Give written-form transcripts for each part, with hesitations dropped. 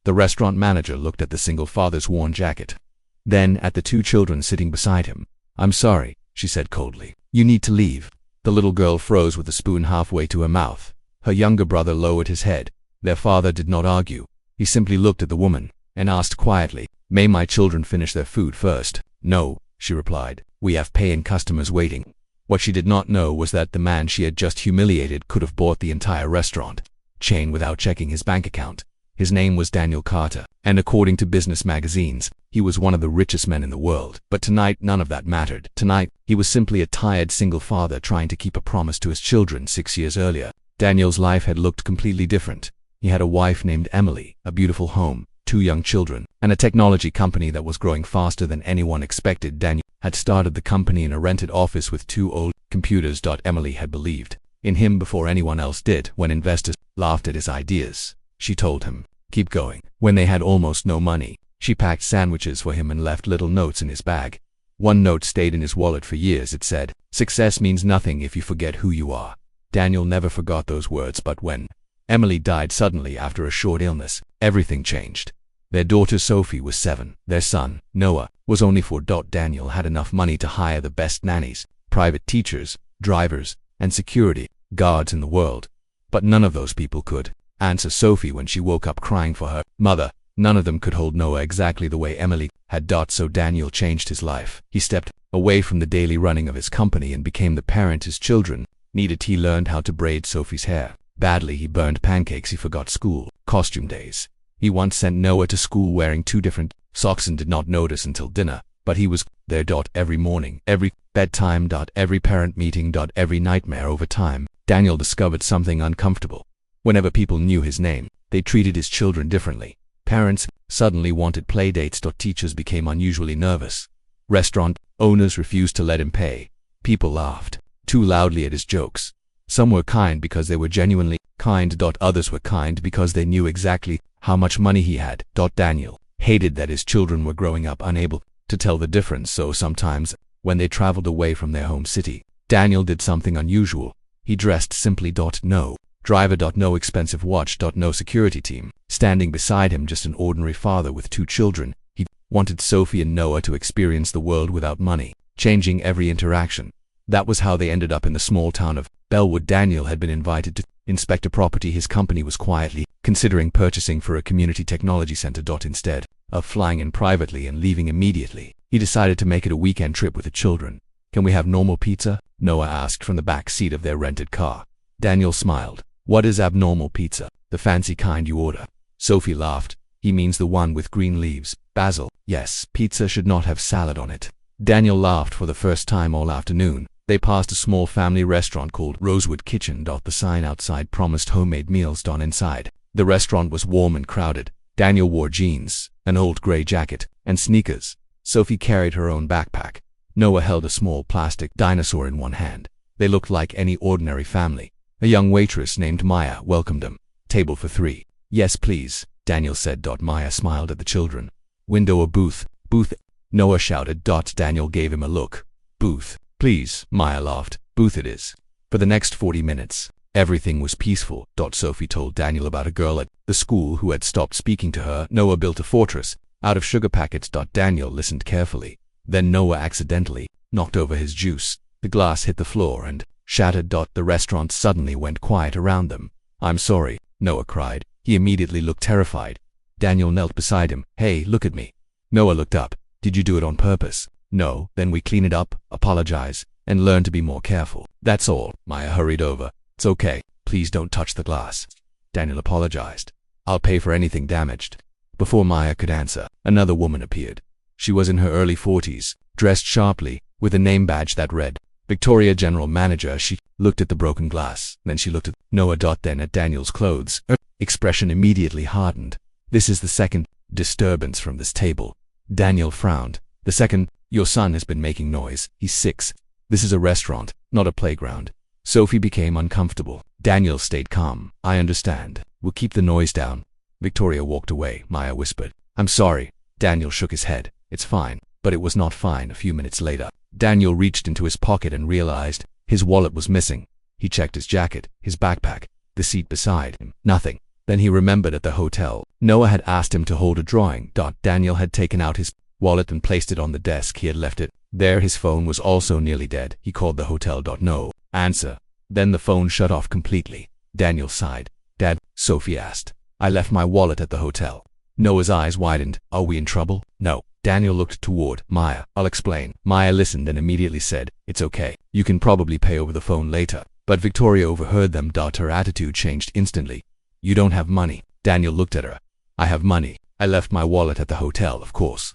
The restaurant manager looked at the single father's worn jacket, then at the two children sitting beside him. "I'm sorry," she said coldly. "You need to leave." The little girl froze with the spoon halfway to her mouth. Her younger brother lowered his head. Their father did not argue. He simply looked at the woman and asked quietly, "May my children finish their food first?" "No," she replied. "We have paying customers waiting." What she did not know was that the man she had just humiliated could have bought the entire restaurant chain without checking his bank account. His name was Daniel Carter, and according to business magazines, he was one of the richest men in the world. But tonight, none of that mattered. Tonight, he was simply a tired single father trying to keep a promise to his children 6 years earlier. Daniel's life had looked completely different. He had a wife named Emily, a beautiful home, 2 young children, and a technology company that was growing faster than anyone expected. Daniel had started the company in a rented office with 2 old computers. Emily had believed in him before anyone else did. When investors laughed at his ideas, she told him, "Keep going." When they had almost no money, she packed sandwiches for him and left little notes in his bag. One note stayed in his wallet for years. It said, "Success means nothing if you forget who you are." Daniel never forgot those words, but when Emily died suddenly after a short illness, everything changed. Their daughter Sophie was 7. Their son, Noah, was only 4. Daniel had enough money to hire the best nannies, private teachers, drivers, and security guards in the world. But none of those people could answer Sophie when she woke up crying for her mother. None of them could hold Noah exactly the way Emily had. So Daniel changed his life. He stepped away from the daily running of his company and became the parent his children needed. He learned how to braid Sophie's hair badly. He burned pancakes. He forgot school costume days. He once sent Noah to school wearing 2 different socks and did not notice until dinner, but he was there. Every morning, every bedtime, every parent meeting, every nightmare. Over time, Daniel discovered something uncomfortable. Whenever people knew his name, they treated his children differently. Parents suddenly wanted play dates. Teachers became unusually nervous. Restaurant owners refused to let him pay. People laughed too loudly at his jokes. Some were kind because they were genuinely kind. Others were kind because they knew exactly how much money he had. Daniel hated that his children were growing up unable to tell the difference. So sometimes, when they traveled away from their home city, Daniel did something unusual. He dressed simply. No driver. No expensive watch. No security team standing beside him. Just an ordinary father with 2 children. He wanted Sophie and Noah to experience the world without money, changing every interaction. That was how they ended up in the small town of Bellwood. Daniel had been invited to inspect a property his company was quietly considering purchasing for a community technology center. Instead of flying in privately and leaving immediately, he decided to make it a weekend trip with the children. "Can we have normal pizza?" Noah asked from the back seat of their rented car. Daniel smiled. "What is abnormal pizza?" "The fancy kind you order." Sophie laughed. "He means the one with green leaves, basil." "Yes, pizza should not have salad on it." Daniel laughed for the first time all afternoon. They passed a small family restaurant called Rosewood Kitchen. The sign outside promised homemade meals. Inside, the restaurant was warm and crowded. Daniel wore jeans, an old gray jacket, and sneakers. Sophie carried her own backpack. Noah held a small plastic dinosaur in one hand. They looked like any ordinary family. A young waitress named Maya welcomed them. "Table for 3. "Yes, please," Daniel said. Maya smiled at the children. "Window or booth?" "Booth," Noah shouted. Daniel gave him a look. "Booth, please," Maya laughed. "Booth it is." For the next 40 minutes, everything was peaceful. Sophie told Daniel about a girl at the school who had stopped speaking to her. Noah built a fortress out of sugar packets. Daniel listened carefully. Then Noah accidentally knocked over his juice. The glass hit the floor and shattered. The restaurant suddenly went quiet around them. "I'm sorry," Noah cried. He immediately looked terrified. Daniel knelt beside him. "Hey, look at me." Noah looked up. "Did you do it on purpose?" "No." "Then we clean it up, apologize, and learn to be more careful. That's all." Maya hurried over. "It's okay. Please don't touch the glass." Daniel apologized. "I'll pay for anything damaged." Before Maya could answer, another woman appeared. She was in her early 40s, dressed sharply, with a name badge that read, Victoria General Manager. She looked at the broken glass. Then she looked at Noah. Then at Daniel's clothes. Her expression immediately hardened. "This is the second disturbance from this table." Daniel frowned. "The second? Your son has been making noise. He's 6. This is a restaurant, not a playground." Sophie became uncomfortable. Daniel stayed calm. "I understand. We'll keep the noise down." Victoria walked away. Maya whispered, "I'm sorry." Daniel shook his head. "It's fine." But it was not fine. A few minutes later, Daniel reached into his pocket and realized his wallet was missing. He checked his jacket, his backpack, the seat beside him. Nothing. Then he remembered at the hotel. Noah had asked him to hold a drawing. Daniel had taken out his wallet and placed it on the desk. He had left it there. His phone was also nearly dead. He called the hotel. No answer. Then the phone shut off completely. Daniel sighed. Dad, Sophie asked. I left my wallet at the hotel. Noah's eyes widened. Are we in trouble? No. Daniel looked toward Maya. I'll explain. Maya listened and immediately said, it's okay. You can probably pay over the phone later. But Victoria overheard them. Her attitude changed instantly. You don't have money. Daniel looked at her. I have money. I left my wallet at the hotel, of course.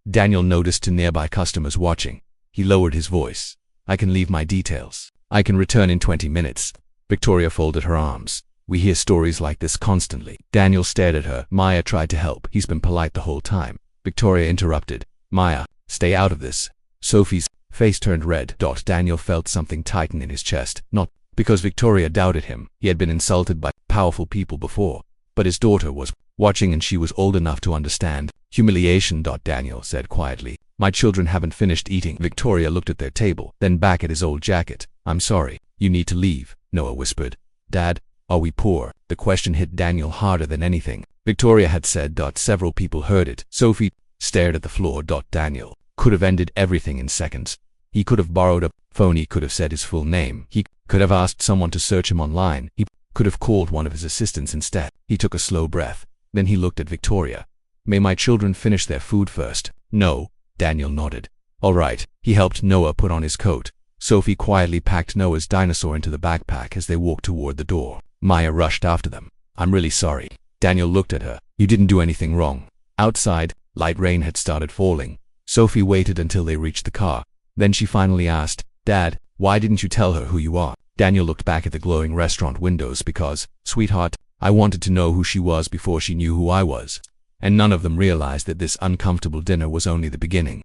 Daniel noticed two nearby customers watching. He lowered his voice. I can leave my details. I can return in 20 minutes. Victoria folded her arms. We hear stories like this constantly. Daniel stared at her. Maya tried to help. He's been polite the whole time. Victoria interrupted. Maya, stay out of this. Sophie's face turned red. Daniel felt something tighten in his chest. Not because Victoria doubted him. He had been insulted by powerful people before. But his daughter was watching and she was old enough to understand. Humiliation. Daniel said quietly. My children haven't finished eating. Victoria looked at their table, then back at his old jacket. I'm sorry. You need to leave, Noah whispered. Dad, are we poor? The question hit Daniel harder than anything. Victoria had said. Several people heard it. Sophie stared at the floor. Daniel could have ended everything in seconds. He could have borrowed a phone. He could have said his full name. He could have asked someone to search him online. He could have called one of his assistants instead. He took a slow breath. Then he looked at Victoria. May my children finish their food first? No. Daniel nodded. All right. He helped Noah put on his coat. Sophie quietly packed Noah's dinosaur into the backpack as they walked toward the door. Maya rushed after them. I'm really sorry. Daniel looked at her. You didn't do anything wrong. Outside, light rain had started falling. Sophie waited until they reached the car. Then she finally asked, Dad, why didn't you tell her who you are? Daniel looked back at the glowing restaurant windows because, sweetheart, I wanted to know who she was before she knew who I was. And none of them realized that this uncomfortable dinner was only the beginning.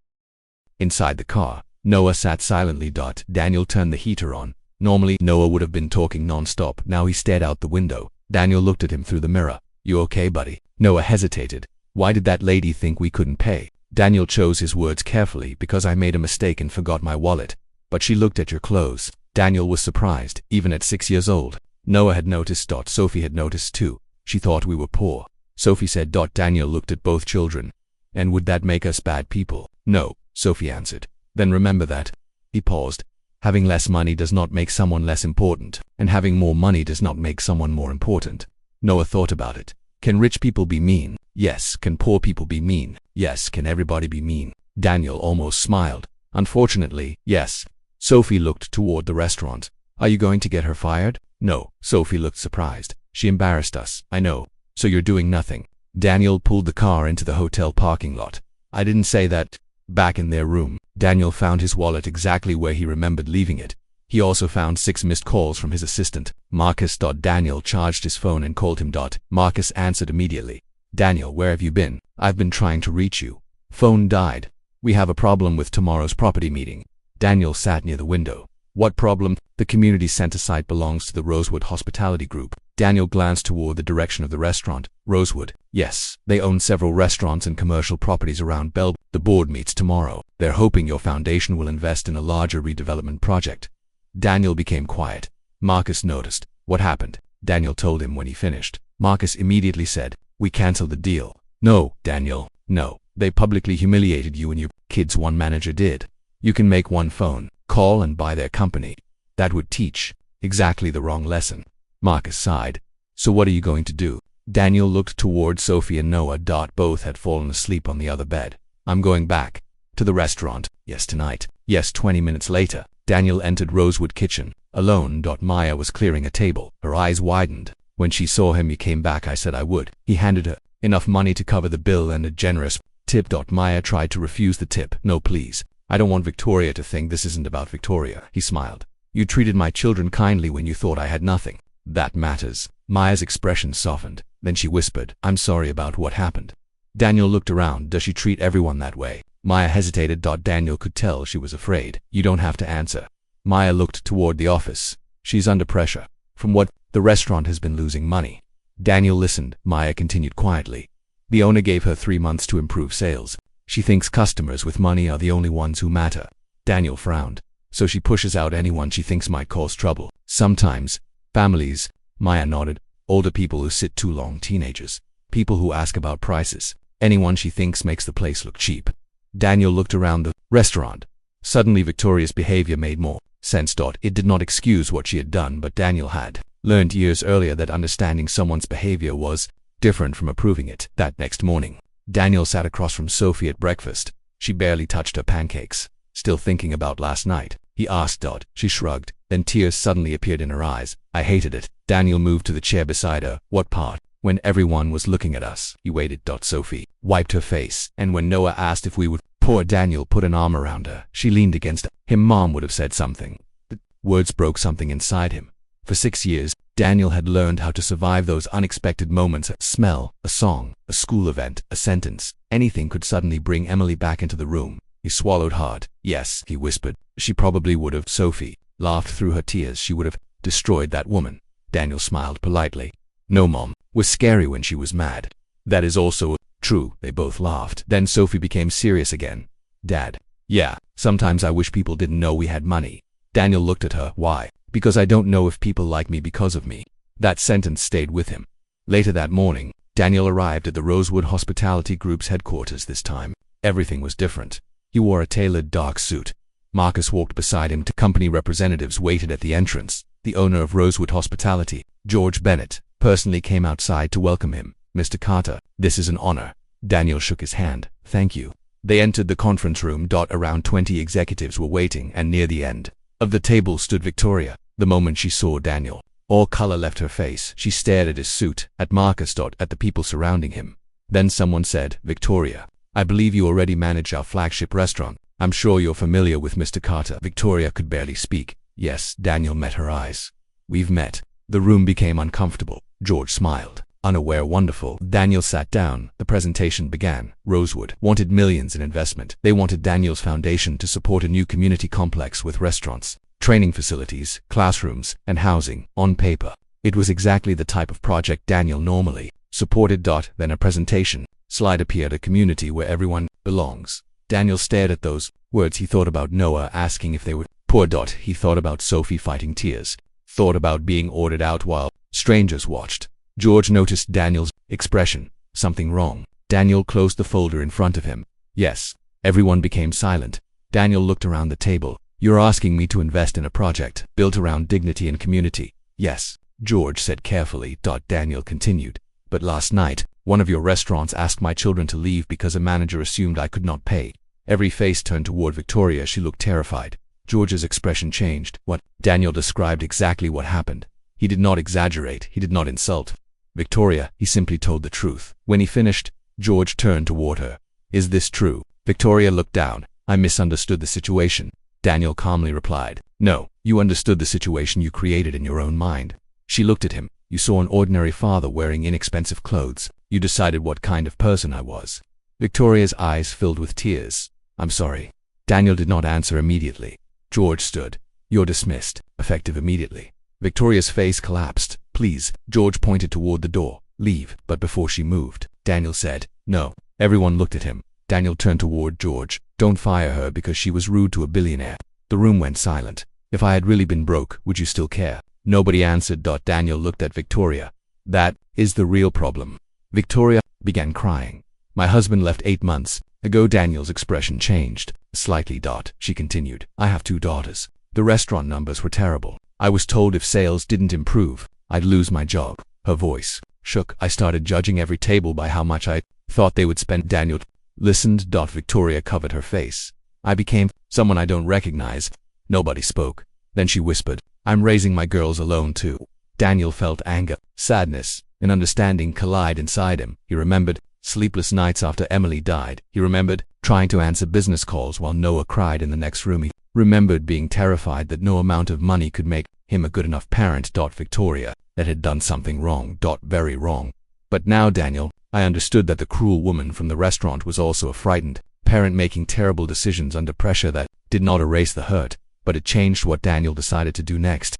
Inside the car, Noah sat silently. Daniel turned the heater on. Normally, Noah would have been talking non-stop. Now he stared out the window. Daniel looked at him through the mirror. You okay, buddy? Noah hesitated. Why did that lady think we couldn't pay? Daniel chose his words carefully. Because I made a mistake and forgot my wallet. But she looked at your clothes. Daniel was surprised, even at 6 years old. Noah had noticed. Sophie had noticed too. She thought we were poor. Sophie said. Daniel looked at both children. And would that make us bad people? No, Sophie answered. Then remember that. He paused. Having less money does not make someone less important, and having more money does not make someone more important. Noah thought about it. Can rich people be mean? Yes. Can poor people be mean? Yes. Can everybody be mean? Daniel almost smiled. Unfortunately, yes. Sophie looked toward the restaurant. Are you going to get her fired? No. Sophie looked surprised. She embarrassed us. I know. So you're doing nothing. Daniel pulled the car into the hotel parking lot. I didn't say that. Back in their room, Daniel found his wallet exactly where he remembered leaving it. He also found 6 missed calls from his assistant, Marcus. Daniel charged his phone and called him. Marcus answered immediately. Daniel, where have you been? I've been trying to reach you. Phone died. We have a problem with tomorrow's property meeting. Daniel sat near the window. What problem? The community center site belongs to the Rosewood Hospitality Group. Daniel glanced toward the direction of the restaurant. Rosewood. Yes, they own several restaurants and commercial properties around Bellevue. The board meets tomorrow. They're hoping your foundation will invest in a larger redevelopment project. Daniel became quiet. Marcus noticed. What happened? Daniel told him when he finished. Marcus immediately said, we canceled the deal. No, Daniel, no. They publicly humiliated you and your kids. One manager did. You can make one phone call and buy their company. That would teach exactly the wrong lesson. Marcus sighed. So what are you going to do? Daniel looked toward Sophie and Noah. Both had fallen asleep on the other bed. I'm going back. To the restaurant. Yes, tonight. Yes. 20 minutes later, Daniel entered Rosewood kitchen. Alone. Maya was clearing a table. Her eyes widened. When she saw him, he came back. I said I would. He handed her enough money to cover the bill and a generous tip. Maya tried to refuse the tip. No, please. I don't want Victoria to think this isn't about Victoria. He smiled. You treated my children kindly when you thought I had nothing. That matters. Maya's expression softened. Then she whispered, I'm sorry about what happened. Daniel looked around. Does she treat everyone that way? Maya hesitated. Daniel could tell she was afraid. You don't have to answer. Maya looked toward the office. She's under pressure. From what? The restaurant has been losing money. Daniel listened. Maya continued quietly. The owner gave her 3 months to improve sales. She thinks customers with money are the only ones who matter. Daniel frowned. So she pushes out anyone she thinks might cause trouble. Sometimes. Families. Maya nodded. older people who sit too long, teenagers, people who ask about prices, anyone she thinks makes the place look cheap. Daniel looked around the restaurant. Suddenly Victoria's behavior made more sense. It did not excuse what she had done, but Daniel had learned years earlier that understanding someone's behavior was different from approving it. That next morning, Daniel sat across from Sophie at breakfast. She barely touched her pancakes. Still thinking about last night? He asked. She shrugged. Then tears suddenly appeared in her eyes. I hated it. Daniel moved to the chair beside her. What part? When everyone was looking at us. He waited. Sophie wiped her face. And when Noah asked if we would, poor Daniel put an arm around her. She leaned against him. Mom would have said something. The words broke something inside him. For 6 years, Daniel had learned how to survive those unexpected moments. A smell, a song, a school event, a sentence. Anything could suddenly bring Emily back into the room. He swallowed hard. Yes, he whispered. She probably would have. Sophie laughed through her tears. She would have destroyed that woman. Daniel smiled politely. No, Mom was scary when she was mad. That is also true. They both laughed. Then Sophie became serious again. Dad. Yeah, sometimes I wish people didn't know we had money. Daniel looked at her. Why? Because I don't know if people like me because of me. That sentence stayed with him. Later that morning, Daniel arrived at the Rosewood Hospitality Group's headquarters. This time, everything was different. He wore a tailored dark suit. Marcus walked beside him. Company representatives waited at the entrance. The owner of Rosewood Hospitality, George Bennett, personally came outside to welcome him. Mr. Carter, this is an honor. Daniel shook his hand. Thank you. They entered the conference room. Around 20 executives were waiting, and near the end of the table stood Victoria. The moment she saw Daniel, all color left her face. She stared at his suit, at Marcus. At the people surrounding him. Then someone said, Victoria, I believe you already manage our flagship restaurant. I'm sure you're familiar with Mr. Carter. Victoria could barely speak. Yes, Daniel met her eyes. We've met. The room became uncomfortable. George smiled. Unaware. Wonderful. Daniel sat down. The presentation began. Rosewood wanted millions in investment. They wanted Daniel's foundation to support a new community complex with restaurants, training facilities, classrooms, and housing. On paper, it was exactly the type of project Daniel normally supported. Then a presentation slide appeared. A community where everyone belongs. Daniel stared at those words. He thought about Noah asking if they would. Poor. He thought about Sophie fighting tears. Thought about being ordered out while strangers watched. George noticed Daniel's expression. Something wrong. Daniel closed the folder in front of him. Yes. Everyone became silent. Daniel looked around the table. You're asking me to invest in a project built around dignity and community. Yes, George said carefully. Daniel continued. But last night, one of your restaurants asked my children to leave because a manager assumed I could not pay. Every face turned toward Victoria. She looked terrified. George's expression changed. What? Daniel described exactly what happened. He did not exaggerate. He did not insult Victoria. He simply told the truth. When he finished, George turned toward her. Is this true? Victoria looked down. I misunderstood the situation. Daniel calmly replied. No, you understood the situation you created in your own mind. She looked at him. You saw an ordinary father wearing inexpensive clothes. You decided what kind of person I was. Victoria's eyes filled with tears. I'm sorry. Daniel did not answer immediately. George stood. You're dismissed. Effective immediately. Victoria's face collapsed. Please. George pointed toward the door. Leave. But before she moved, Daniel said, no. Everyone looked at him. Daniel turned toward George. Don't fire her because she was rude to a billionaire. The room went silent. If I had really been broke, would you still care? Nobody answered. Daniel looked at Victoria. That is the real problem. Victoria began crying. My husband left 8 months ago. Daniel's expression changed slightly. She continued. I have 2 daughters. The restaurant numbers were terrible. I was told if sales didn't improve, I'd lose my job. Her voice shook. I started judging every table by how much I thought they would spend. Daniel listened. Victoria covered her face. I became someone I don't recognize. Nobody spoke. Then she whispered, I'm raising my girls alone too. Daniel felt anger, sadness, and understanding collide inside him. He remembered sleepless nights after Emily died. He remembered trying to answer business calls while Noah cried in the next room. He remembered being terrified that no amount of money could make him a good enough parent. Victoria, that had done something wrong. Very wrong. But now, Daniel, I understood that the cruel woman from the restaurant was also a frightened parent making terrible decisions under pressure. That did not erase the hurt, but it changed what Daniel decided to do next.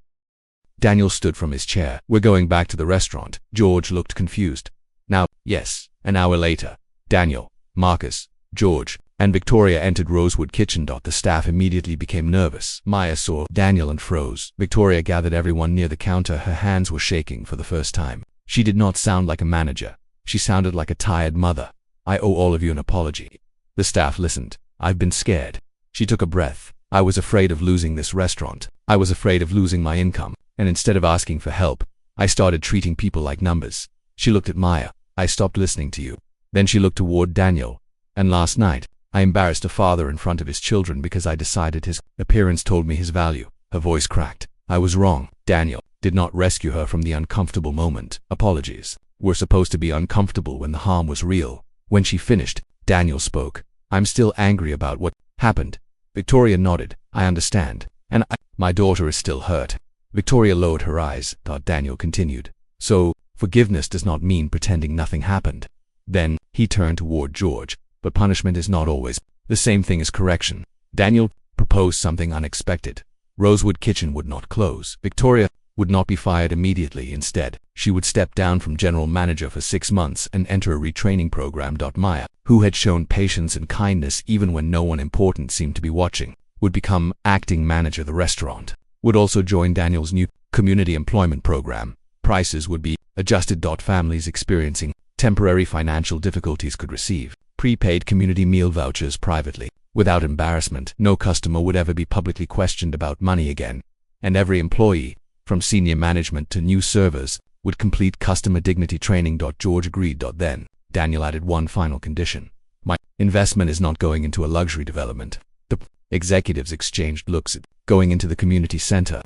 Daniel stood from his chair. We're going back to the restaurant. George looked confused. Now, yes. An hour later, Daniel, Marcus, George, and Victoria entered Rosewood Kitchen. The staff immediately became nervous. Maya saw Daniel and froze. Victoria gathered everyone near the counter. Her hands were shaking for the first time. She did not sound like a manager. She sounded like a tired mother. I owe all of you an apology. The staff listened. I've been scared. She took a breath. I was afraid of losing this restaurant. I was afraid of losing my income. And instead of asking for help, I started treating people like numbers. She looked at Maya. I stopped listening to you. Then she looked toward Daniel. And last night, I embarrassed a father in front of his children because I decided his appearance told me his value. Her voice cracked. I was wrong. Daniel did not rescue her from the uncomfortable moment. Apologies were supposed to be uncomfortable when the harm was real. When she finished, Daniel spoke. I'm still angry about what happened. Victoria nodded. I understand. And my daughter is still hurt. Victoria lowered her eyes. Daniel continued. So, forgiveness does not mean pretending nothing happened. Then, he turned toward George. But punishment is not always the same thing as correction. Daniel proposed something unexpected. Rosewood Kitchen would not close. Victoria would not be fired immediately. Instead, she would step down from general manager for 6 months and enter a retraining program. Maya, who had shown patience and kindness even when no one important seemed to be watching, would become acting manager of the restaurant. Would also join Daniel's new community employment program. Prices would be adjusted. Families experiencing temporary financial difficulties could receive prepaid community meal vouchers privately. Without embarrassment, no customer would ever be publicly questioned about money again. And every employee, from senior management to new servers, would complete customer dignity training. George agreed. Then, Daniel added one final condition. My investment is not going into a luxury development. The executives exchanged looks at going into the community center.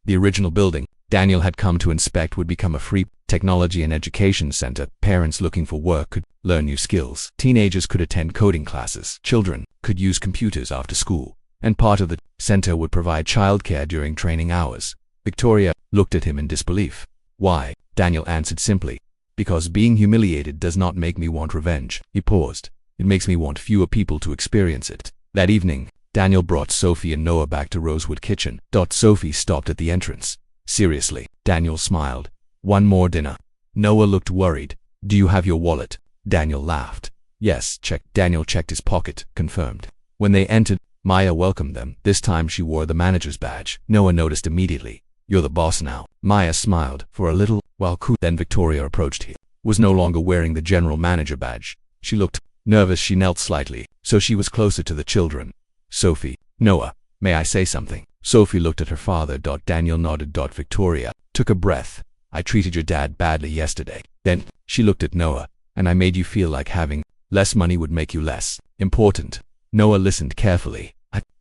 The original building Daniel had come to inspect would become a free technology and education center. Parents looking for work could learn new skills. Teenagers could attend coding classes. Children could use computers after school. And part of the center would provide childcare during training hours. Victoria looked at him in disbelief. Why? Daniel answered simply. Because being humiliated does not make me want revenge. He paused. It makes me want fewer people to experience it. That evening, Daniel brought Sophie and Noah back to Rosewood Kitchen. Sophie stopped at the entrance. Seriously, Daniel smiled. One more dinner. Noah looked worried. Do you have your wallet? Daniel laughed. Yes, check. Daniel checked his pocket, confirmed. When they entered, Maya welcomed them. This time she wore the manager's badge. Noah noticed immediately. You're the boss now. Maya smiled for a little while. Then Victoria approached him. Was no longer wearing the general manager badge. She looked nervous. She knelt slightly, so she was closer to the children. Sophie, Noah, may I say something? Sophie looked at her father. Daniel nodded. Victoria took a breath. I treated your dad badly yesterday. Then she looked at Noah. And I made you feel like having less money would make you less important. Noah listened carefully.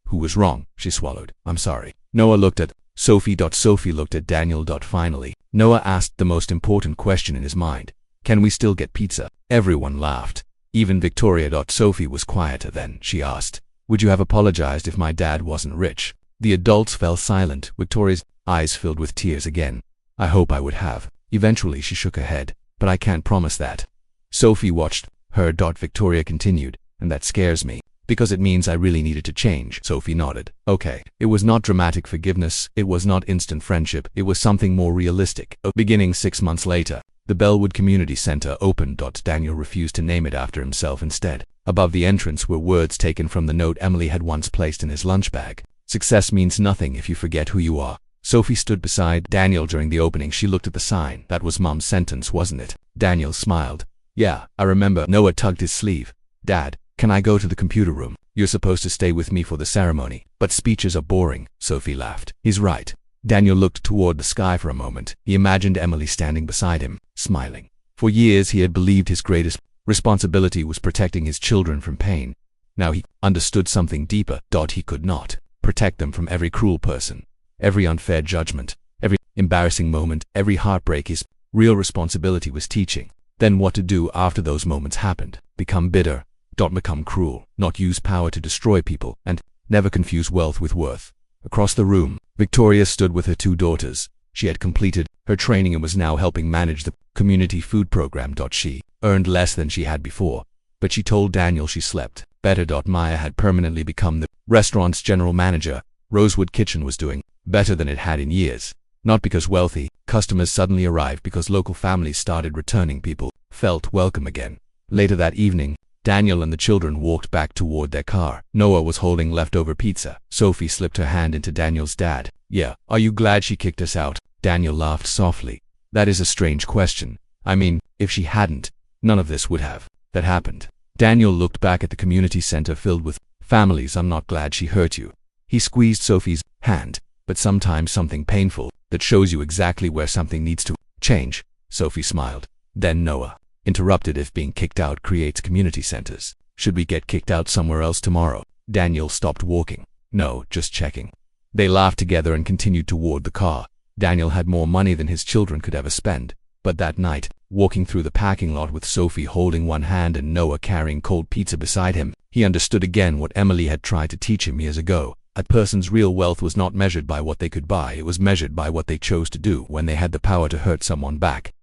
Who was wrong? She swallowed. I'm sorry. Noah looked at Sophie. Sophie looked at Daniel. Finally, Noah asked the most important question in his mind. Can we still get pizza? Everyone laughed. Even Victoria. Sophie was quieter then. She asked, would you have apologized if my dad wasn't rich? The adults fell silent. Victoria's eyes filled with tears again. I hope I would have. Eventually she shook her head. But I can't promise that. Sophie watched her. Victoria continued. And that scares me. Because it means I really needed to change. Sophie nodded. Okay. It was not dramatic forgiveness. It was not instant friendship. It was something more realistic. Beginning 6 months later, the Bellwood Community Center opened. Daniel refused to name it after himself instead. Above the entrance were words taken from the note Emily had once placed in his lunch bag. Success means nothing if you forget who you are. Sophie stood beside Daniel during the opening. She looked at the sign. That was Mom's sentence, wasn't it? Daniel smiled. Yeah, I remember. Noah tugged his sleeve. Dad, can I go to the computer room? You're supposed to stay with me for the ceremony. But speeches are boring. Sophie laughed. He's right. Daniel looked toward the sky for a moment. He imagined Emily standing beside him, smiling. For years he had believed his greatest responsibility was protecting his children from pain. Now he understood something deeper. He could not protect them from every cruel person, every unfair judgment, every embarrassing moment, every heartbreak. His real responsibility was teaching. Then what to do after those moments happened. Become bitter. Become cruel. Not use power to destroy people. And never confuse wealth with worth. Across the room, Victoria stood with her 2 daughters. She had completed her training and was now helping manage the community food program. She earned less than she had before, but she told Daniel she slept better. Maya had permanently become the restaurant's general manager. Rosewood Kitchen was doing better than it had in years. Not because wealthy customers suddenly arrived, because local families started returning. People felt welcome again. Later that evening, Daniel and the children walked back toward their car. Noah was holding leftover pizza. Sophie slipped her hand into Daniel's dad. Yeah, are you glad she kicked us out? Daniel laughed softly. That is a strange question. I mean, if she hadn't, none of this would have that happened. Daniel looked back at the community center filled with families. I'm not glad she hurt you. He squeezed Sophie's hand. But sometimes something painful that shows you exactly where something needs to change. Sophie smiled. Then Noah interrupted. If being kicked out creates community centers, should we get kicked out somewhere else tomorrow? Daniel stopped walking. No, just checking. They laughed together and continued toward the car. Daniel had more money than his children could ever spend. But that night, walking through the parking lot with Sophie holding one hand and Noah carrying cold pizza beside him, he understood again what Emily had tried to teach him years ago. A person's real wealth was not measured by what they could buy, it was measured by what they chose to do when they had the power to hurt someone back.